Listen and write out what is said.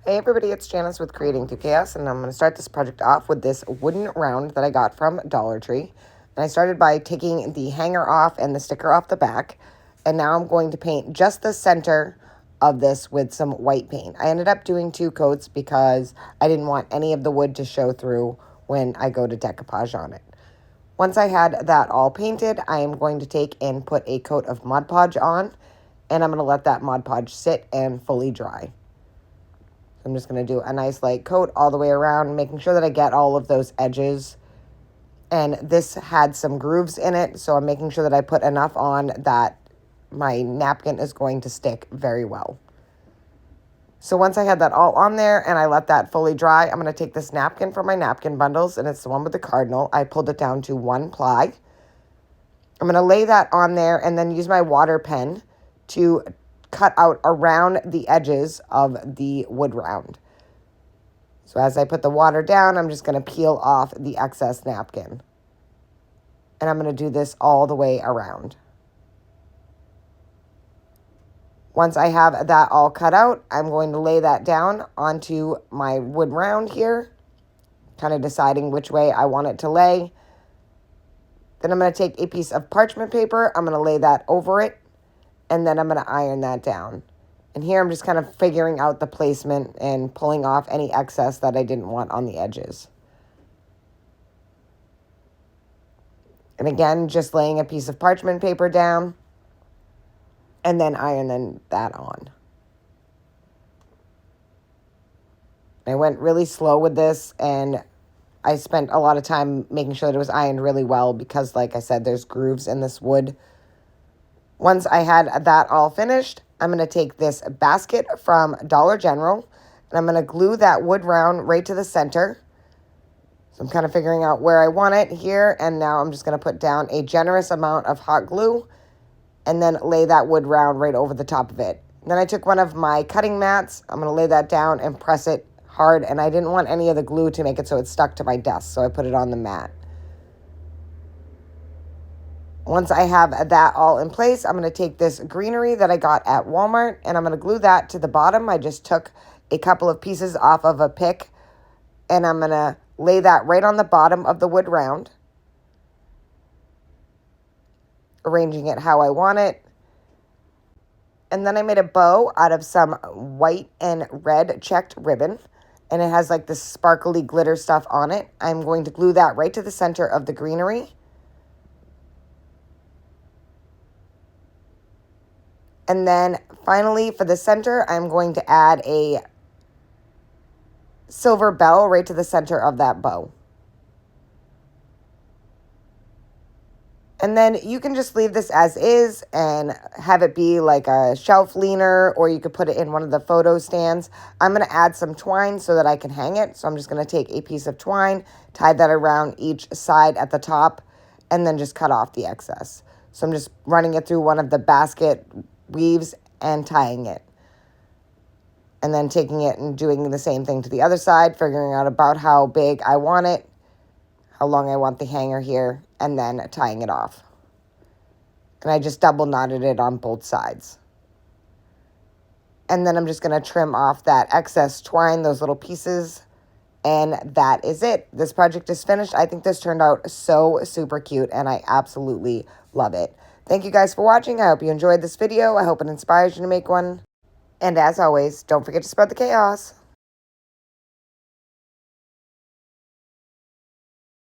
Hey everybody, it's Janice with Creating Through Chaos, and I'm going to start this project off with this wooden round that I got from Dollar Tree. And I started by taking the hanger off and the sticker off the back, and now I'm going to paint just the center of this with some white paint. I ended up doing 2 coats because I didn't want any of the wood to show through when I go to decoupage on it. Once I had that all painted, I am going to take and put a coat of Mod Podge on, and I'm going to let that Mod Podge sit and fully dry. I'm just going to do a nice light coat all the way around, making sure that I get all of those edges. And this had some grooves in it, so I'm making sure that I put enough on that my napkin is going to stick very well. So once I had that all on there and I let that fully dry, I'm going to take this napkin from my napkin bundles, and it's the one with the Cardinal. I pulled it down to 1 ply. I'm going to lay that on there and then use my water pen to cut out around the edges of the wood round. So as I put the water down, I'm just going to peel off the excess napkin. And I'm going to do this all the way around. Once I have that all cut out, I'm going to lay that down onto my wood round here, kind of deciding which way I want it to lay. Then I'm going to take a piece of parchment paper, I'm going to lay that over it, and then I'm going to iron that down. And here I'm just kind of figuring out the placement and pulling off any excess that I didn't want on the edges. And again, just laying a piece of parchment paper down and then ironing that on. I went really slow with this, and I spent a lot of time making sure that it was ironed really well because, like I said, there's grooves in this wood. Once I had that all finished, I'm going to take this basket from Dollar General, and I'm going to glue that wood round right to the center. So I'm kind of figuring out where I want it here, and now I'm just going to put down a generous amount of hot glue and then lay that wood round right over the top of it. Then I took one of my cutting mats. I'm going to lay that down and press it hard, and I didn't want any of the glue to make it so it stuck to my desk, so I put it on the mat. Once I have that all in place, I'm going to take this greenery that I got at Walmart, and I'm going to glue that to the bottom. I just took a couple of pieces off of a pick, and I'm going to lay that right on the bottom of the wood round, arranging it how I want it. And then I made a bow out of some white and red checked ribbon, and it has like this sparkly glitter stuff on it. I'm going to glue that right to the center of the greenery. And then finally for the center, I'm going to add a silver bell right to the center of that bow. And then you can just leave this as is and have it be like a shelf leaner, or you could put it in one of the photo stands. I'm going to add some twine so that I can hang it. So I'm just going to take a piece of twine, tie that around each side at the top, and then just cut off the excess. So I'm just running it through one of the basket weaves and tying it. And then taking it and doing the same thing to the other side, figuring out about how big I want it, how long I want the hanger here, and then tying it off. And I just double knotted it on both sides. And then I'm just going to trim off that excess twine, those little pieces, and that is it. This project is finished. I think this turned out so super cute, and I absolutely love it. Thank you guys for watching. I hope you enjoyed this video. I hope it inspires you to make one. And as always, don't forget to spread the chaos.